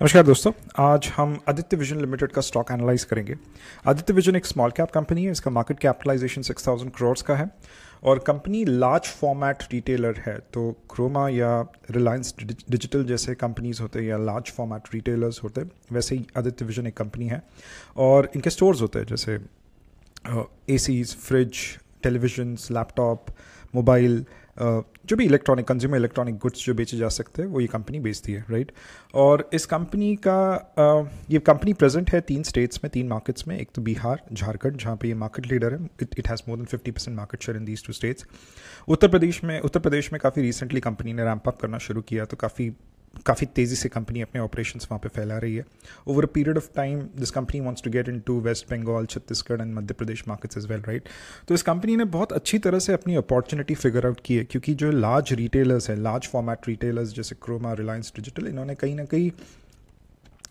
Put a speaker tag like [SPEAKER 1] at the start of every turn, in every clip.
[SPEAKER 1] नमस्कार दोस्तों। आज हम आदित्य विजन लिमिटेड का स्टॉक एनालाइज करेंगे। आदित्य विजन एक स्मॉल कैप कंपनी है। इसका मार्केट कैपिटलाइजेशन 6000 करोड़ का है और कंपनी लार्ज फॉर्मेट रिटेलर है। तो क्रोमा या रिलायंस डिजिटल जैसे कंपनीज होते हैं या लार्ज फॉर्मेट रिटेलर्स होते हैं, वैसे ही आदित्य विजन एक कंपनी है और इनके स्टोर्स होते हैं जैसे ACs, fridge, televisions, laptop, mobile, जो भी इलेक्ट्रॉनिक कंज्यूमर इलेक्ट्रॉनिक गुड्स जो बेचे जा सकते हैं वो ये कंपनी बेचती है, राइट। और इस कंपनी का ये कंपनी प्रेजेंट है 3 स्टेट्स में, 3 मार्केट्स में। एक तो बिहार, झारखंड, जहाँ पे ये मार्केट लीडर है। It has more than 50% market share in these 2 states. Uttar Pradesh में काफ़ी रिसेंटली कंपनी ने रैंप अप करना शुरू किया, तो काफ़ी तेज़ी से कंपनी अपने ऑपरेशंस वहाँ पे फैला रही है। Over a period of time this company wants to get into West Bengal, Chhattisgarh and Madhya Pradesh markets as well, right. तो इस कंपनी ने बहुत अच्छी तरह से अपनी अपॉर्चुनिटी फिगर आउट की है, क्योंकि जो लार्ज रिटेलर्स हैं, लार्ज फॉर्मेट रिटेलर्स जैसे क्रोमा, रिलायंस डिजिटल, इन्होंने कहीं ना कहीं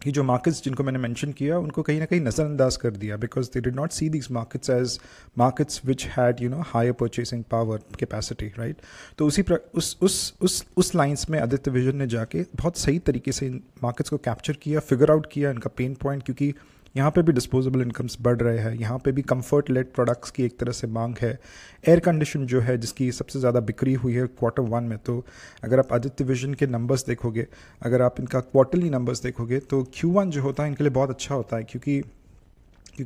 [SPEAKER 1] ये जो मार्केट्स जिनको मैंने मेंशन किया उनको कहीं ना कहीं नज़रअंदाज कर दिया, because they did not see these markets as markets which had higher purchasing power capacity, right. तो उस लाइन्स में आदित्य विजन ने जाके बहुत सही तरीके से इन मार्केट्स को कैप्चर किया, फिगर आउट किया इनका पेन पॉइंट, क्योंकि यहाँ पे भी डिस्पोजेबल इनकम्स बढ़ रहे हैं, यहाँ पे भी कंफर्ट लेड प्रोडक्ट्स की एक तरह से मांग है। एयर कंडीशन जो है जिसकी सबसे ज़्यादा बिक्री हुई है Q1 में, तो अगर आप आदित्य विजन के नंबर्स देखोगे, अगर आप इनका क्वार्टरली नंबर्स देखोगे तो Q1 जो होता है इनके लिए बहुत अच्छा होता है, क्योंकि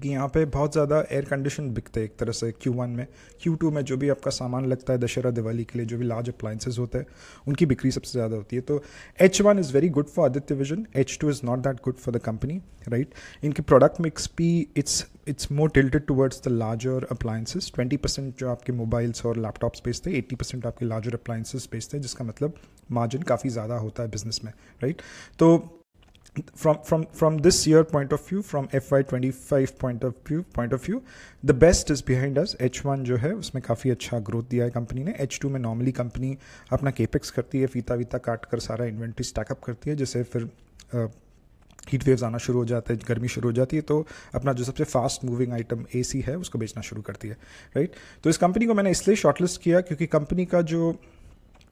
[SPEAKER 1] यहाँ पे बहुत ज़्यादा एयर कंडीशन बिकते हैं एक तरह से Q1 में। Q2 में जो भी आपका सामान लगता है दशहरा दिवाली के लिए, जो भी लार्ज अप्लाइंसेज होते हैं उनकी बिक्री सबसे ज़्यादा होती है। तो H1 is very good for Aditya vision, H2 is not that good for the company, right. इनकी प्रोडक्ट मिक्स भी it's more tilted towards the larger appliances. 20% जो आपके मोबाइल्स और लैपटॉप्स बेचते हैं, 80% आपके लार्जर अप्लाइंसेस बेचते हैं, जिसका मतलब मार्जिन काफ़ी ज़्यादा होता है बिजनेस में, राइट। तो from this year point of view, from FY25 point of view, the best is behind us. H1 जो है उसमें काफ़ी अच्छा ग्रोथ दिया है कंपनी ने। H2 में नॉर्मली कंपनी अपना केपेक्स करती है, फीता काट कर सारा इन्वेंट्री स्टैकअप करती है, जिससे फिर हीट वेव्स आना शुरू हो जाते हैं, गर्मी शुरू हो जाती है, तो अपना जो सबसे फास्ट मूविंग आइटम AC है उसको बेचना शुरू करती है, राइट। तो इस कंपनी को मैंने इसलिए शॉर्टलिस्ट किया क्योंकि कंपनी का जो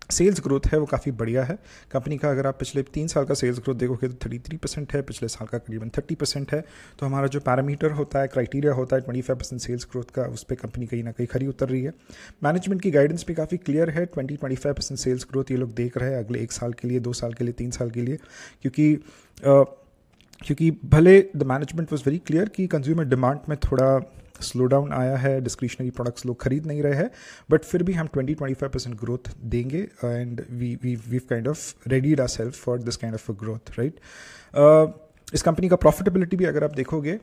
[SPEAKER 1] सेल्स ग्रोथ है वो काफ़ी बढ़िया है। कंपनी का अगर आप पिछले 3 साल का सेल्स ग्रोथ देखोगे तो 33% है, पिछले साल का करीबन 30% है। तो हमारा जो पैरामीटर होता है, क्राइटेरिया होता है 25% सेल्स ग्रोथ का, उस पर कंपनी कहीं ना कहीं खरी उतर रही है। मैनेजमेंट की गाइडेंस भी काफ़ी क्लियर है, 20-25% सेल्स ग्रोथ ये लोग देख रहे हैं अगले 1 साल के लिए, 2 साल के लिए, 3 साल के लिए, क्योंकि भले the management was very clear कि कंज्यूमर डिमांड में थोड़ा स्लो डाउन आया है, डिस्क्रिशनरी प्रोडक्ट्स लोग खरीद नहीं रहे हैं, बट फिर भी हम 20-25% ग्रोथ देंगे and we kind of readied ourselves for this kind of a growth, right. इस कंपनी का प्रॉफिटेबिलिटी भी अगर आप देखोगे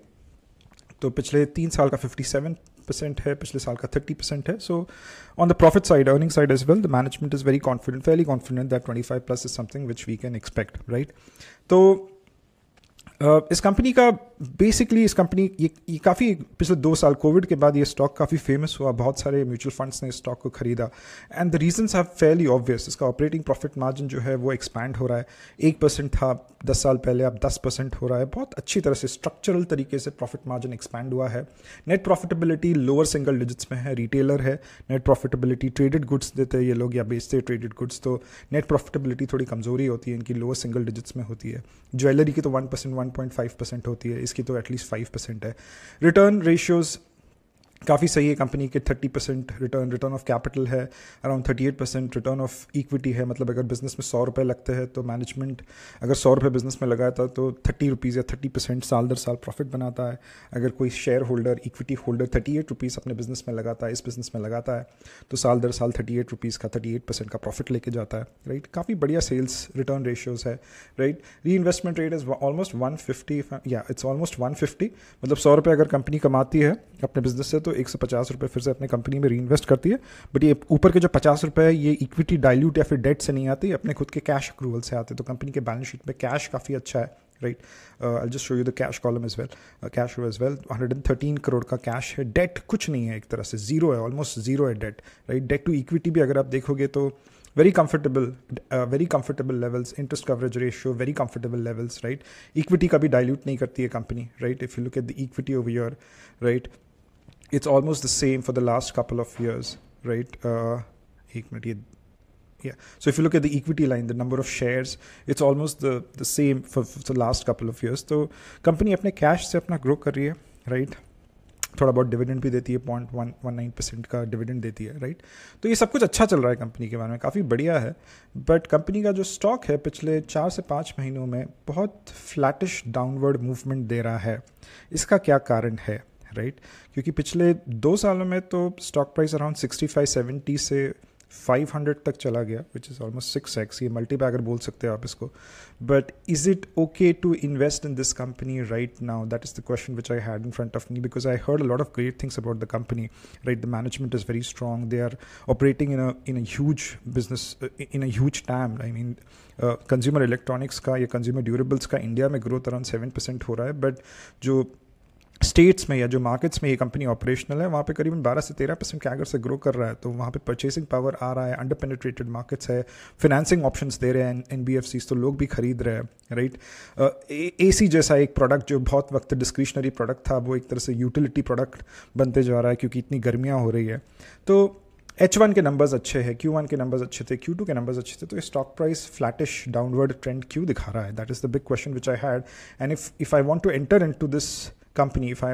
[SPEAKER 1] तो पिछले 3 साल का 57% है, पिछले साल का 30% है। So on the profit side, earning side as well, the management is very confident, fairly confident that 25+ is something which we can expect, right. तो इस कंपनी का बेसिकली ये काफ़ी पिछले 2 साल कोविड के बाद ये स्टॉक काफ़ी फेमस हुआ, बहुत सारे म्यूचुअल फंड्स ने इस स्टॉक को खरीदा and the reasons are fairly obvious. इसका ऑपरेटिंग प्रॉफिट मार्जिन जो है वो एक्सपैंड हो रहा है, 1% था 10 साल पहले, अब 10% हो रहा है। बहुत अच्छी तरह से स्ट्रक्चरल तरीके से प्रॉफिट मार्जिन एक्सपैंड हुआ है। Net profitability lower single digits में है, रिटेलर है। नेट प्रॉफिटेबिलिटी, ट्रेडेड गुड्स देते हैं ये लोग या बेचते हैं ट्रेडेड गुड्स, तो नेट प्रॉफिटेबिलिटी थोड़ी कमज़ोरी होती है इनकी, लोअर सिंगल डिजिट्स में होती है। ज्वेलरी की तो 1%, 1.5% होती है, इसकी तो एटलीस्ट 5% है। रिटर्न रेशियोज़ काफ़ी सही है कंपनी के, 30% रिटर्न ऑफ कैपिटल है, अराउंड 38% रिटर्न ऑफ इक्विटी है। मतलब अगर बिजनेस में 100 रुपये लगते हैं तो मैनेजमेंट अगर 100 रुपये बिजनेस में लगाता है तो 30 रुपीज़ या 30% साल दर साल प्रॉफिट बनाता है। अगर कोई share holder, equity holder 38 rupees अपने बिजनेस में लगाता है, इस बिजनेस में लगाता है, तो साल दर साल 38 रुपीज़ का 38% का प्रॉफिट लेके जाता है, राइट। काफ़ी बढ़िया सेल्स रिटर्न रेशियोज़ है, राइट। री इन्वेस्टमेंट रेट इज़ ऑलमोस्ट 150, या इट्स ऑलमोस्ट 150। मतलब 100 रुपये अगर कंपनी कमाती है अपने बिजनेस से तो 150 रुपये फिर से अपने कंपनी में री इन्वेस्ट करती है। बट ये ऊपर के जो 50 रुपये ये इक्विटी डाइल्यूट या फिर डेट से नहीं आते, अपने खुद के कैश अक्रूवल से आते। तो कंपनी के बैलेंस शीट में कैश काफ़ी अच्छा है, right. I just show you the cash column as well, cash flow as well. 113 crore का कैश है, डेट कुछ नहीं है, एक तरह से जीरो है, ऑलमोस्ट जीरो है debt, right. Debt to equity भी अगर आप देखोगे तो very comfortable levels, interest coverage ratio very comfortable levels, right. Equity का भी dilute नहीं करती है company, right. If you look at the equity over here, right, it's almost the same for the last couple of years, right. एक minute, ये Yeah. So if you look at the equity line, the number of shares, it's almost the same for the last couple of years. तो company अपने cash से अपना grow कर रही है, right? थोड़ा बहुत डिविडेंड भी देती है, 0.119% का डिविडेंड देती है, राइट? तो ये सब कुछ अच्छा चल रहा है कंपनी के बारे में, काफ़ी बढ़िया है. बट कंपनी का जो स्टॉक है पिछले 4 से 5 महीनों में बहुत फ्लैटिश डाउनवर्ड मूवमेंट दे रहा है. इसका क्या कारण है, राइट? क्योंकि पिछले 2 सालों में तो स्टॉक प्राइस अराउंड 65-70 से 500 तक चला गया, विच इज़ ऑलमोस्ट 6x. ये मल्टी बैगर बोल सकते हो आप इसको. But is it okay to invest in this company right now? That is the question which I had in front of me, because I heard a lot of great things about the company, right? The management is very strong, they are operating in a huge business, in a huge TAM. I mean consumer electronics का या consumer durables का India में growth around 7% हो रहा है. But जो states में या जो मार्केट्स में ये कंपनी ऑपरेशनल है वहाँ पे करीबन 12 से 13% के अगर से ग्रो कर रहा है. तो वहाँ पे परचेसिंग पावर आ रहा है, अंडर पेनिट्रेटेड मार्केट्स है, फिनेंसिंग ऑप्शंस दे रहे हैं NBFCs, तो लोग भी खरीद रहे हैं, राइट? AC जैसा एक प्रोडक्ट जो बहुत वक्त डिस्क्रिशनरी प्रोडक्ट था, वो एक तरह से यूटिलिटी प्रोडक्ट बनते जा रहा है क्योंकि इतनी गर्मियाँ हो रही है. तो H1 के नंबर्स अच्छे हैं, Q1 के नंबर्स अच्छे थे, Q2 के नंबर्स अच्छे थे. तो ये stock price flattish downward trend क्यों दिखा रहा है? That is the big question which I had. And if I want to enter into this company, if I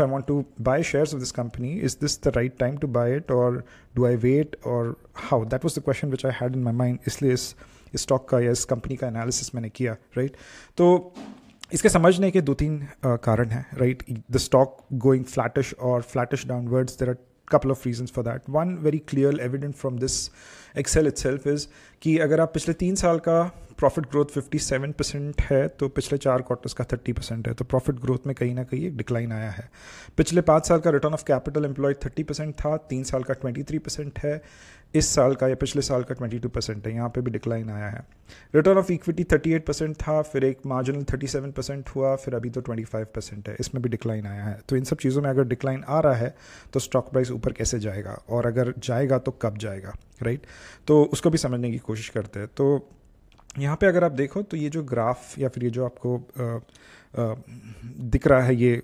[SPEAKER 1] want to buy shares of this company, is this the right time to buy it, or do I wait, or how? That was the question which I had in my mind. इसलिए इस stock का या इस कंपनी का analysis मैंने किया, right? तो इसके समझने के 2-3 कारण हैं, right? The stock going flattish और flattish downwards, there are couple of reasons for that. One very clear evident from this Excel itself is कि अगर आप पिछले 3 साल का प्रॉफिट ग्रोथ 57% है तो पिछले 4 क्वार्टर्स का 30% है. तो प्रॉफिट ग्रोथ में कहीं ना कहीं एक डिक्लाइन आया है. पिछले 5 साल का रिटर्न ऑफ कैपिटल एम्प्लॉयड 30% था, 3 साल का 23% है, इस साल का या पिछले साल का 22% है, यहाँ पे भी डिक्लाइन आया है. रिटर्न ऑफ इक्विटी 38% था, फिर एक मार्जिनल 37% हुआ, फिर अभी तो 25% है, इसमें भी डिक्लाइन आया है. तो इन सब चीज़ों में अगर डिक्लाइन आ रहा है तो स्टॉक प्राइस ऊपर कैसे जाएगा, और अगर जाएगा तो कब जाएगा, राइट? तो उसको भी समझने की कोशिश करते हैं. तो यहाँ पे अगर आप देखो तो ये जो ग्राफ या फिर ये जो आपको दिख रहा है, ये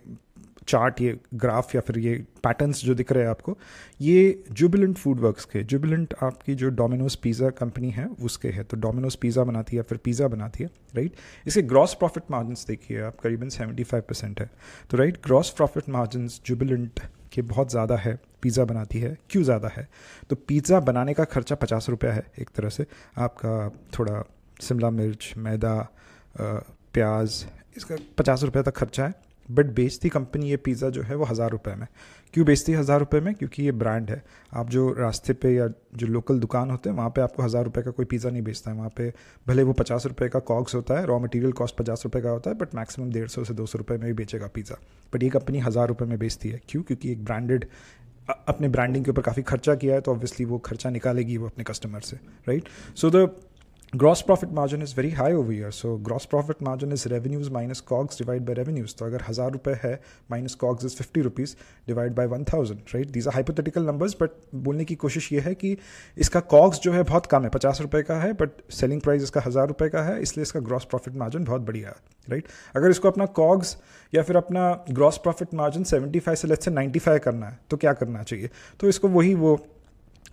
[SPEAKER 1] चार्ट, ये ग्राफ या फिर ये पैटर्न्स जो दिख रहे हैं आपको, ये जुबिलेंट फूड वर्क्स के, जुबिलेंट आपकी जो डोमिनोज पिज़्ज़ा कंपनी है उसके है. तो डोमिनोज पिज़्ज़ा बनाती है या फिर पिज़्ज़ा बनाती है, राइट? इसके ग्रॉस प्रॉफिट मार्जिन्स देखिए आप, करीबन 75% है. तो right, gross profit margins Jubilant के बहुत ज़्यादा है. पिज़्ज़ा बनाती है, क्यों ज़्यादा है? तो पिज़्ज़ा बनाने का खर्चा 50 रुपया है एक तरह से. आपका थोड़ा शिमला मिर्च, मैदा, प्याज, इसका 50 रुपये तक खर्चा है. बट बेचती कंपनी ये पिज़्ज़ा जो है वो 1000 रुपये में. क्यों बेचती है 1000 रुपये में? क्योंकि ये ब्रांड है. आप जो रास्ते पे या जो लोकल दुकान होते हैं वहाँ पे आपको 1000 रुपये का कोई पिज़्ज़ा नहीं बेचता है. वहाँ पे भले वो 50 रुपये का कॉग्स होता है, रॉ मटेरियल कॉस्ट 50 रुपये का होता है, बट मैक्सिमम 150 से 200 रुपये में भी बेचेगा पिज़्ज़ा. बट ये कंपनी 1000 रुपये में बेचती है. क्यों? क्योंकि एक ब्रांडेड, अपने ब्रांडिंग के ऊपर काफ़ी खर्चा किया है, तो ऑब्वियसली वो खर्चा निकालेगी वो अपने कस्टमर से, right? So the gross profit margin is very high over here. So gross profit margin is revenues minus COGS divided by revenues. तो अगर 1000 रुपये है minus COGS is 50 rupees divided by 1000, right? These are hypothetical numbers, but बोलने की कोशिश ये है कि इसका COGS जो है बहुत कम है, 50 रुपये का है, बट सेलिंग प्राइस इसका 1000 रुपये का है, इसलिए इसका ग्रॉस प्रॉफिट मार्जिन बहुत बढ़िया है, राइट? अगर इसको अपना COGS या फिर अपना ग्रॉस प्रॉफिट मार्जिन 75 से लेट्स से 95 करना है तो क्या करना चाहिए? तो इसको वो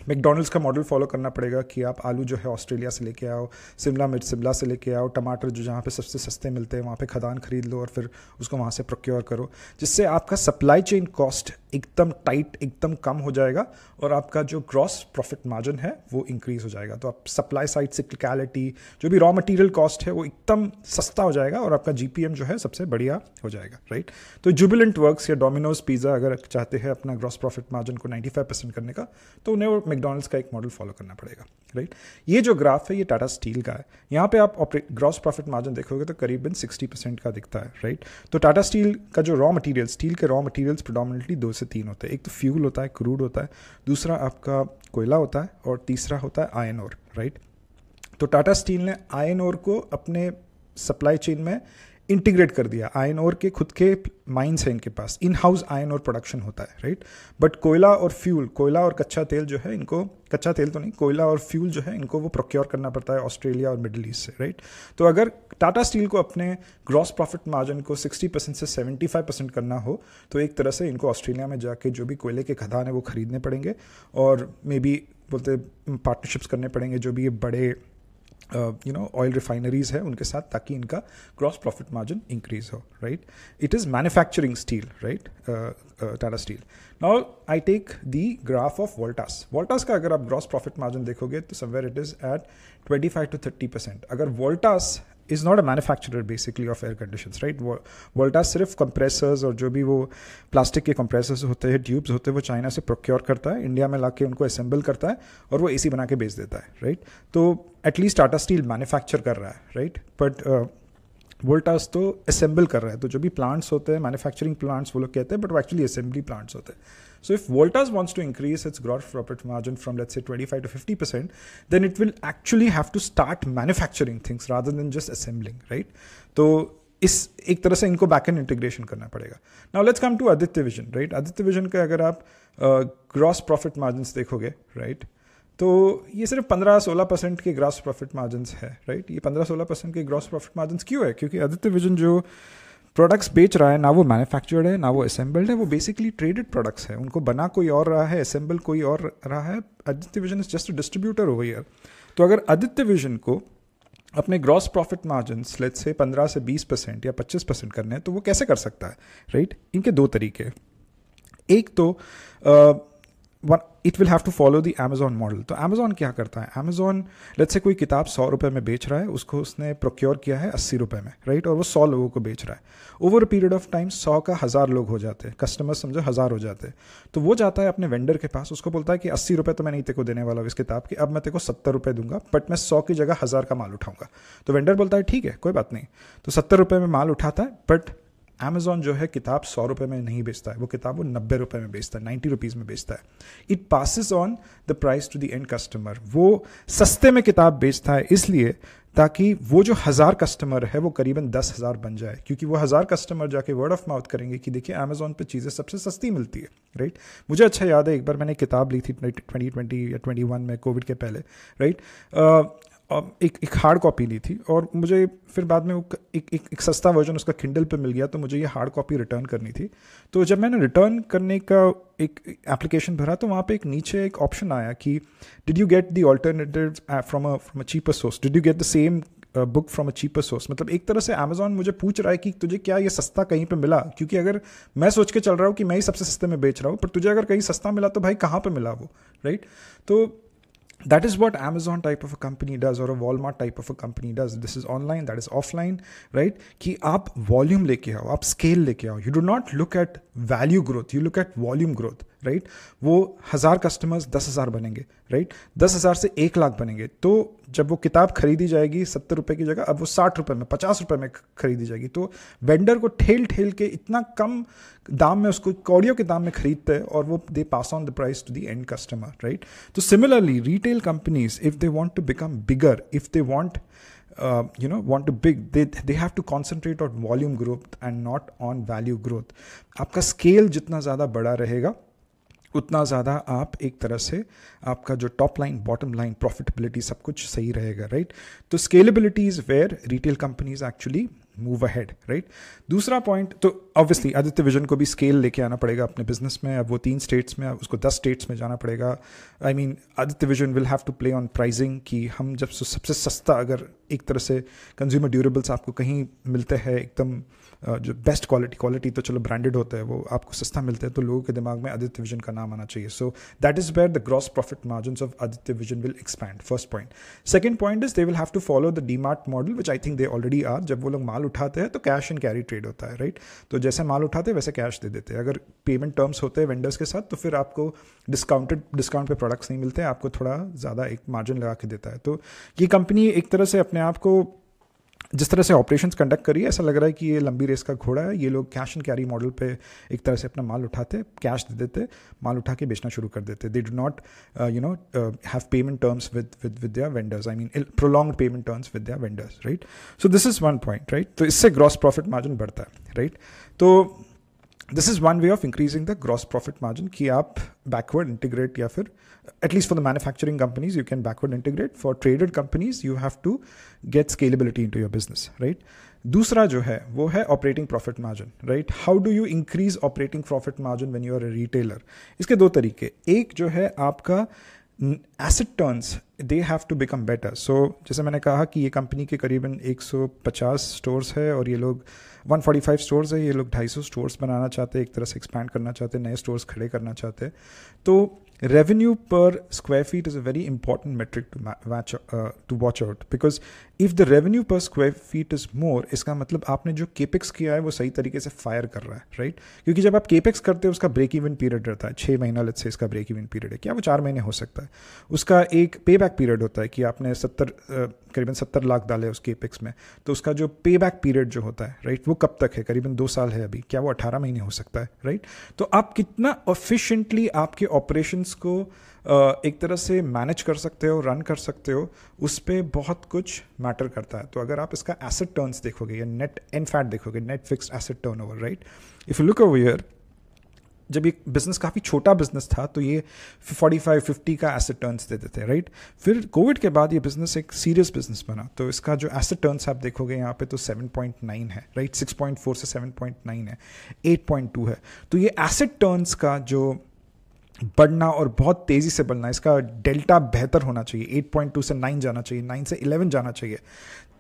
[SPEAKER 1] मैकडॉनल्ड्स का मॉडल फॉलो करना पड़ेगा कि आप आलू जो है ऑस्ट्रेलिया से लेके आओ, शिमला मिर्च शिमला से लेके आओ, टमाटर जो जहाँ पे सबसे सस्ते मिलते हैं वहाँ पे खदान खरीद लो और फिर उसको वहाँ से प्रोक्योर करो, जिससे आपका सप्लाई चेन कॉस्ट एकदम टाइट, एकदम कम हो जाएगा और आपका जो ग्रॉस प्रॉफिट मार्जिन है वो इंक्रीज हो जाएगा. तो आप सप्लाई साइड सिक्लिकलिटी, जो भी रॉ मटेरियल कॉस्ट है वो एकदम सस्ता हो जाएगा और आपका GPM जो है सबसे बढ़िया हो जाएगा, राइट? तो जुबिलेंट वर्क्स या डोमिनोज पिज़्ज़ा अगर चाहते हैं अपना ग्रॉस प्रॉफिट मार्जिन को 95% करने का, तो उन्हें वो मैकडॉनल्ड्स का एक मॉडल फॉलो करना पड़ेगा, राइट? ये जो ग्राफ है ये टाटा स्टील का है. यहाँ पे आप ग्रॉस प्रॉफिट मार्जिन देखोगे तो करीबन 60% का दिखता है, राइट? तो टाटा स्टील का जो रॉ मटेरियल, स्टील के रॉ मटेरियल्स प्रेडोमिनेटली 2 से 3 होते हैं. एक तो फ्यूल होता है, क्रूड होता है, दूसरा आपका कोयला होता है और तीसरा होता है आयरन ओर, राइट? तो टाटा स्टील ने आयरन ओर को अपने सप्लाई चेन में इंटीग्रेट कर दिया. आयरन ओर के खुद के माइंस हैं इनके पास, in house iron ore production होता है, राइट? बट कोयला और फ्यूल, कोयला और कच्चा तेल जो है इनको, कच्चा तेल तो नहीं, कोयला और फ्यूल जो है इनको वो प्रोक्योर करना पड़ता है ऑस्ट्रेलिया और मिडिल ईस्ट से, राइट? तो अगर टाटा स्टील को अपने ग्रॉस प्रॉफिट मार्जिन को 60% से 75% करना हो तो एक तरह से इनको ऑस्ट्रेलिया में जाके जो भी कोयले के खदान है वो खरीदने पड़ेंगे और मे बी बोलते पार्टनरशिप्स करने पड़ेंगे जो भी ये बड़े ऑयल रिफाइनरीज है उनके साथ, ताकि इनका ग्रॉस प्रॉफिट मार्जिन इंक्रीज हो, right. It is manufacturing steel, right, Tata Steel. Now I take the graph of Voltas. Voltas का अगर आप ग्रॉस प्रॉफिट मार्जिन देखोगे तो somewhere it is at 25 to 30%. अगर Voltas is not a manufacturer basically of air conditions, right. Voltas सिर्फ compressors और जो भी वो प्लास्टिक के कंप्रेसर्स होते हैं, ट्यूब्स होते हैं, वो चाइना से प्रोक्योर करता है, इंडिया में लाके उनको असेंबल करता है और वो एसी बना के बेच देता है, राइट. तो एटलीस्ट टाटा स्टील मैन्युफैक्चर कर रहा है, राइट. बट वोल्टास तो असेंबल कर रहा है. तो जो भी प्लांट्स होते हैं, मैन्युफैक्चरिंग प्लांट्स वो लोग कहते हैं, बट वो एक्चुअली असेंबली प्लांट्स होते हैं. So if Voltas wants to increase its gross profit margin from, let's say, 25 to 50%, then it will actually have to start manufacturing things rather than just assembling, right? तो इस एक तरह से इनको backend integration करना पड़ेगा. Now let's come to Aditya vision, right? Aditya vision का अगर आप ग्रॉस प्रॉफिट मार्जिन्स देखोगे, राइट, तो ये सिर्फ 15-16% के ग्रॉस प्रॉफिट मार्जिन्स है, राइट. ये 15-16% के ग्रॉस प्रॉफिट मार्जिन्स क्यों है? क्योंकि आदित्य विजन जो प्रोडक्ट्स बेच रहा है, ना वो मैन्युफैक्चर्ड है ना वो असेंबल्ड है, वो बेसिकली ट्रेडेड प्रोडक्ट्स है. उनको बना कोई और रहा है, असेंबल कोई और रहा है. Aditya vision is just a distributor over here. तो अगर आदित्य विजन को अपने gross profit margins let's say 15 से 20% या 25% करने हैं, तो वो कैसे कर सकता है, राइट. इनके दो तरीके. एक तो it will have to follow the Amazon model. तो Amazon क्या करता है? Amazon लेट्स से कोई किताब 100 रुपये में बेच रहा है, उसको उसने प्रोक्योर किया है 80 रुपये में, राइट, और वो 100 लोगों को बेच रहा है. Over a period of time 100 का 1000 लोग हो जाते हैं, कस्टमर्स समझो 1000 हो जाते हैं. तो वो जाता है अपने वेंडर के पास, उसको बोलता है कि 80 रुपये तो मैं नहीं तेरे को देने वाला हूँ इस किताब के, अब मैं तेरे को 70 रुपये दूंगा, बट मैं 100 की जगह 1000 का माल उठाऊंगा. तो वेंडर बोलता है ठीक है, कोई बात नहीं. तो 70 रुपये में माल उठाता है, बट Amazon जो है किताब 100 रुपये में नहीं बेचता है, वो किताब वो 90 रुपये में बेचता है, 90 रुपीज़ में बेचता है. It passes on the price to the end customer. वो सस्ते में किताब बेचता है इसलिए ताकि वो जो 1000 कस्टमर है वो करीबन 10,000 बन जाए, क्योंकि वो 1000 कस्टमर जाके वर्ड ऑफ माउथ करेंगे कि देखिए Amazon पे चीज़ें सबसे सस्ती मिलती है, राइट. मुझे अच्छा याद है एक बार मैंने किताब ली थी 2020 या 21 में, कोविड के पहले, राइट. एक हार्ड कॉपी ली थी और मुझे फिर बाद में एक सस्ता वर्जन उसका किंडल पे मिल गया, तो मुझे ये हार्ड कॉपी रिटर्न करनी थी. तो जब मैंने रिटर्न करने का एक एप्लीकेशन भरा तो वहाँ पे एक नीचे एक ऑप्शन आया कि did you get the alternative from a cheaper source, did you get the same book from a cheaper source. मतलब एक तरह से Amazon मुझे पूछ रहा है कि तुझे क्या ये सस्ता कहीं पे मिला, क्योंकि अगर मैं सोच के चल रहा हूँ कि मैं ही सबसे सस्ते में बेच रहा हूँ, पर तुझे अगर कहीं सस्ता मिला तो भाई कहाँ पे मिला वो, राइट. तो that is what Amazon type of a company does or a Walmart type of a company does. This is online, that is offline, right? कि आप volume लेके आओ, आप scale लेके आओ. You do not look at value growth, you look at volume growth, right? वो 1000 customers 10,000 बनेंगे, right? 10,000 से 1 लाख बनेंगे. तो जब वो किताब खरीदी जाएगी 70 रुपये की जगह अब वो 60 रुपये में, 50 रुपये में खरीदी जाएगी. तो वेंडर को ठेल के इतना कम दाम में उसको कौड़ियों के दाम में खरीदते हैं और वो they pass on the price to the end customer, right. तो similarly retail companies if they want to become bigger, if they want want to big, they have to concentrate on volume growth and not on value growth. आपका scale जितना ज़्यादा बड़ा रहेगा उतना ज़्यादा आप एक तरह से आपका जो top line, bottom line, profitability सब कुछ सही रहेगा, राइट. तो scalability is where retail companies actually move ahead, right. दूसरा पॉइंट, तो ऑब्वियसली आदित्य विजन को भी स्केल लेके आना पड़ेगा अपने बिजनेस में. अब वो 3 स्टेट्स में, उसको 10 स्टेट्स में जाना पड़ेगा. I mean Aditya Vision will have to play on pricing कि हम जब सबसे सस्ता, अगर एक तरह से कंज्यूमर ड्यूरेबल्स आपको कहीं मिलते हैं एकदम जो बेस्ट क्वालिटी तो चलो ब्रांडेड होता है, वो आपको सस्ता मिलता है, तो लोगों के दिमाग में आदित्य विजन का नाम आना चाहिए. So that is where the gross profit margins of Aditya Vision will expand. First point. Second point is they will have to follow the DMart model, which I think they already are. जब वो लोग माल उठाते हैं तो कैश एंड कैरी ट्रेड होता है, राइट. तो जैसे माल उठाते हैं वैसे कैश दे देते हैं. अगर पेमेंट टर्म्स होते हैं वेंडर्स के साथ तो फिर आपको डिस्काउंट पे प्रोडक्ट्स नहीं मिलते हैं, आपको थोड़ा ज़्यादा एक मार्जिन लगा के देता है. तो ये कंपनी एक तरह से अपने आप को जिस तरह से ऑपरेशंस कंडक्ट करी है, ऐसा लग रहा है कि ये लंबी रेस का घोड़ा है. ये लोग कैश एंड कैरी मॉडल पे एक तरह से अपना माल उठाते, कैश दे देते, माल उठा के बेचना शुरू कर देते. They do not have payment terms with their vendors, I mean prolonged payment terms with their vendors, right. So this is one point, right. तो इससे ग्रॉस प्रॉफिट मार्जिन बढ़ता है, राइट. तो this is one way of increasing the gross profit margin कि आप backward integrate, या फिर at least for the manufacturing companies you can backward integrate. For traded companies you have to get scalability into your business, right. दूसरा जो है वो है operating profit margin, right. How do you increase operating profit margin when you are a retailer? इसके दो तरीके. एक जो है आपका asset turns they have to become better. So जैसे मैंने कहा कि ये कंपनी के करीबन 150 स्टोर्स है और ये लोग 145 स्टोर्स है, ये लोग 250 स्टोर्स बनाना चाहते हैं, एक तरह से एक्सपैंड करना चाहते हैं, नए स्टोर्स खड़े करना चाहते हैं. तो revenue per square feet is a very important metric to watch out, because if the revenue per square feet is more, इसका मतलब आपने जो केपेक्स किया है वो सही तरीके से फायर कर रहा है, राइट? क्योंकि जब आप केपेक्स करते हो उसका ब्रेक इवन पीरियड रहता है 6 महीना, लेट्स से इसका ब्रेक इवन पीरियड है, क्या वो 4 महीने हो सकता है. उसका एक पे बैक पीरियड होता है कि आपने करीबन 70 लाख डाले उस केपेक्स में, तो उसका जो पे बैक पीरियड जो होता है, राइट, वो कब तक है? करीबन 2 साल है अभी, क्या वो 18 महीने हो सकता है, राइट? तो आप कितना एफिशिएंटली आपके ऑपरेशंस को एक तरह से मैनेज कर सकते हो, रन कर सकते हो, उस पर बहुत कुछ मैटर करता है. तो अगर आप इसका एसेट टर्न्स देखोगे या नेट एनफैट देखोगे, net fixed asset turnover, right, if you look over here, जब ये बिजनेस काफ़ी छोटा बिजनेस था तो ये 45-50 का एसेट टर्न्स देते थे, राइट? फिर कोविड के बाद ये बिजनेस एक सीरियस बिजनेस बना, तो इसका जो एसेट टर्न्स आप देखोगे यहाँ पे तो 7.9 है, राइट? 6.4 से 7.9 है, 8.2 है. तो ये एसेट टर्न्स का जो बढ़ना और बहुत तेज़ी से बढ़ना, इसका डेल्टा बेहतर होना चाहिए, 8.2 से 9 जाना चाहिए, 9 से 11 जाना चाहिए,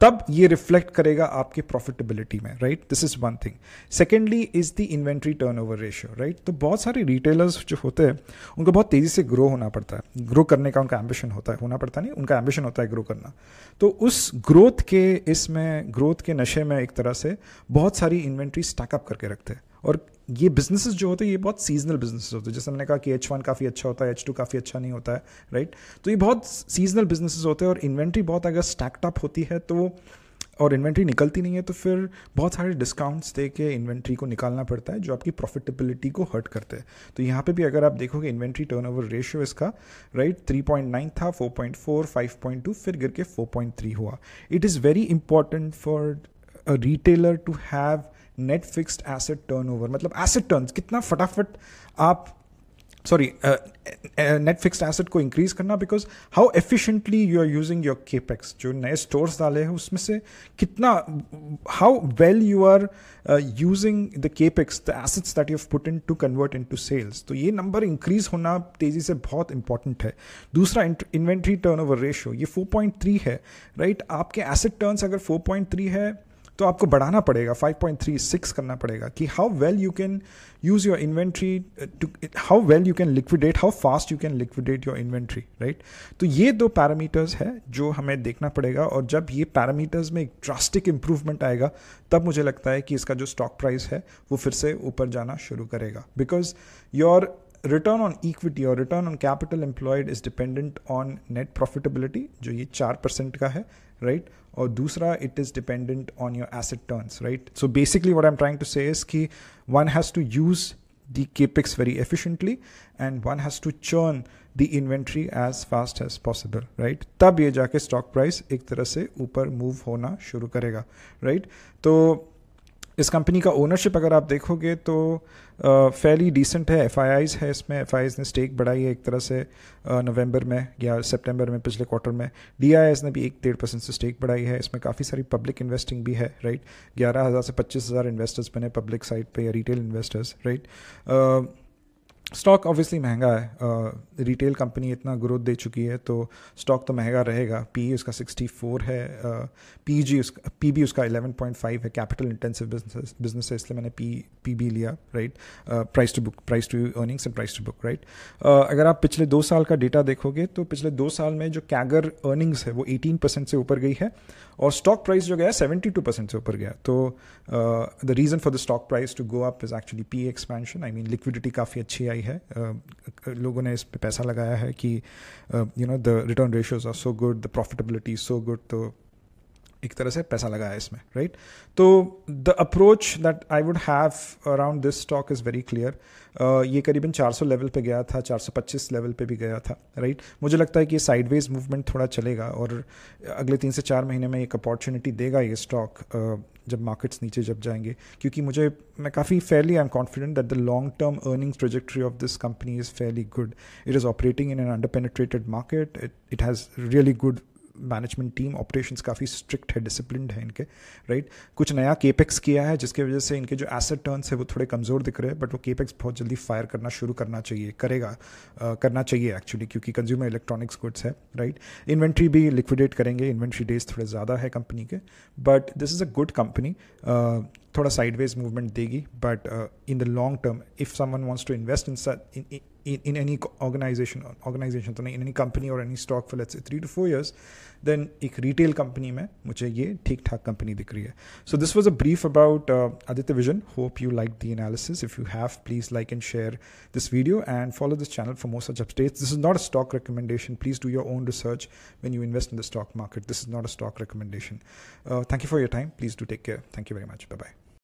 [SPEAKER 1] तब ये रिफ्लेक्ट करेगा आपके प्रॉफिटेबिलिटी में, right? This is one thing. Secondly is the inventory turnover ratio, right? तो बहुत सारे रिटेलर्स जो होते हैं उनको बहुत तेज़ी से ग्रो होना पड़ता है, ग्रो करने का उनका एम्बिशन होता है, होना पड़ता नहीं, उनका एम्बिशन होता है ग्रो करना. तो उस ग्रोथ के नशे में एक तरह से बहुत सारी इन्वेंट्री स्टैकअप करके रखते हैं. और ये बिजनेसेस जो होते हैं ये बहुत सीजनल बिजनेसेस होते हैं, जैसे मैंने कहा कि H1 काफ़ी अच्छा होता है, H2 काफ़ी अच्छा नहीं होता है, राइट? तो ये बहुत सीजनल बिजनेसेस होते हैं और इन्वेंट्री बहुत अगर स्टैक्ड अप होती है तो, और इन्वेंट्री निकलती नहीं है, तो फिर बहुत सारे डिस्काउंट्स दे के इन्वेंट्री को निकालना पड़ता है जो आपकी प्रॉफिटेबिलिटी को हर्ट करते हैं. तो यहाँ पे भी अगर आप देखोगे इन्वेंट्री टर्नओवर रेशियो इसका, राइट, 3.9 था, 4.4, 5.2, फिर गिर के 4.3 हुआ. It is very important for a retailer to have net fixed asset turnover, मतलब एसेट टर्न्स कितना फटाफट आप नेट फिक्स्ड एसेट को इंक्रीज करना, because how efficiently you are using your capex. जो नए स्टोर्स डाले हैं उसमें से कितना, how well you are using the capex, the assets that you have put in to convert into sales. तो ये नंबर इंक्रीज होना तेजी से बहुत इंपॉर्टेंट है. दूसरा, इन्वेंट्री टर्नओवर रेशियो, ये 4.3 है, राइट? आपके एसेट टर्न्स अगर 4.3 है तो आपको बढ़ाना पड़ेगा, 5.36 करना पड़ेगा, कि how well you can use your inventory to, how well you can liquidate, how fast you can liquidate your inventory, right? तो ये 2 पैरामीटर्स है जो हमें देखना पड़ेगा, और जब ये पैरामीटर्स में एक ड्रास्टिक इंप्रूवमेंट आएगा तब मुझे लगता है कि इसका जो स्टॉक प्राइस है वो फिर से ऊपर जाना शुरू करेगा. Because your return on equity और return on capital employed is dependent on net profitability, जो ये 4% का है, राइट? और दूसरा, it is dependent on your asset turns, right? So basically what I am trying to say is कि one has to use the capex very efficiently and one has to churn the inventory as fast as possible, right? तब ये जाके stock price एक तरह से ऊपर move होना शुरू करेगा, राइट? तो इस कंपनी का ओनरशिप अगर आप देखोगे तो फैली डिसेंट है. FIIs है इसमें, FIIs ने स्टेक बढ़ाई है एक तरह से नवंबर में या सितंबर में, पिछले क्वार्टर में. DIIs ने भी 1-1.5% से स्टेक बढ़ाई है. इसमें काफ़ी सारी पब्लिक इन्वेस्टिंग भी है, राइट? 11,000 से 25,000 इन्वेस्टर्स बने पब्लिक साइड पे या retail investors, right? Stock obviously महंगा है, रिटेल कंपनी इतना ग्रोथ दे चुकी है तो स्टॉक तो महंगा रहेगा. PE उसका 64 है, PB उसका 11.5 है. कैपिटल इंटेंसिव बिजनेस है, इसलिए मैंने PB लिया, राइट? Price to earnings and price to book, right? अगर आप पिछले 2 साल का डेटा देखोगे तो पिछले 2 साल में जो कैगर अर्निंग्स है वो 18% से ऊपर गई है, और स्टॉक प्राइस जो गया 72% से ऊपर गया. तो the reason for the stock price to go up is actually PE expansion. I mean liquidity काफ़ी अच्छी आई है, लोगों ने इस पे पैसा लगाया है कि the return ratios are so good, the profitability is so good, तो एक तरह से पैसा लगाया इसमें, राइट? तो the approach that I would have around this stock is very clear. ये करीबन 400 लेवल पे गया था, 425 लेवल पे भी गया था, राइट? मुझे लगता है कि ये साइडवेज मूवमेंट थोड़ा चलेगा और अगले 3 से 4 महीने में एक अपॉर्चुनिटी देगा ये स्टॉक जब मार्केट्स नीचे जब जाएंगे, क्योंकि मैं काफ़ी Fairlie I am confident that the long term earnings trajectory of this company is fairly good. It is operating in an under penetrated market, it has really good management team, operations काफ़ी strict है, disciplined है इनके, right. कुछ नया capex किया है जिसकी वजह से इनके जो एसेट टर्न्स है वो थोड़े कमज़ोर दिख रहे हैं, बट वो केपेक्स बहुत जल्दी फायर करना शुरू करना चाहिए एक्चुअली, क्योंकि कंज्यूमर इलेक्ट्रॉनिक्स गुड्स है, राइट। इन्वेंट्री भी लिक्विडेट करेंगे, इन्वेंट्री डेज थोड़े ज़्यादा है कंपनी के, but this is a good company. थोड़ा साइडवेज मूवमेंट देगी, but in the long term if someone wants to invest in any organization तो नहीं, in any company or any stock for let's say 3 to 4 years, then एक retail company में मुझे ये ठीक ठाक company दिख रही है. So this was a brief about Aditya Vision. Hope you liked the analysis. If you have, please like and share this video and follow this channel for more such updates. This is not a stock recommendation. Please do your own research when you invest in the stock market. This is not a stock recommendation. Thank you for your time. Please do take care. Thank you very much. Bye-bye.